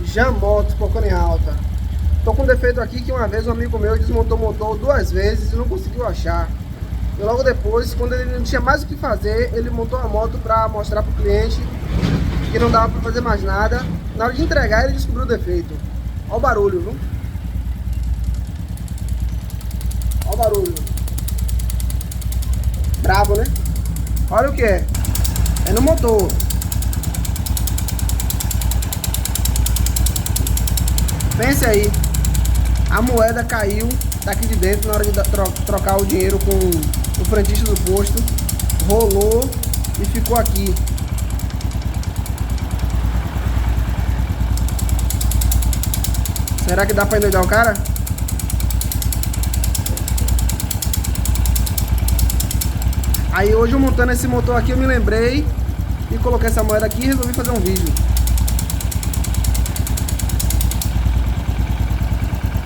Jamoto, focando em alta. Tô com um defeito aqui que uma vez um amigo meu desmontou o motor 2 vezes e não conseguiu achar. E logo depois, quando ele não tinha mais o que fazer, ele montou a moto para mostrar pro cliente que não dava para fazer mais nada. Na hora de entregar, ele descobriu o defeito. Olha o barulho, viu? Olha o barulho. Brabo, né? Olha o que é. É no motor. Pense aí. A moeda caiu daqui de dentro na hora de trocar o dinheiro com o frentista do posto. Rolou e ficou aqui. Será que dá pra endoidar o cara? Aí hoje eu montando esse motor aqui eu me lembrei e coloquei essa moeda aqui e resolvi fazer um vídeo.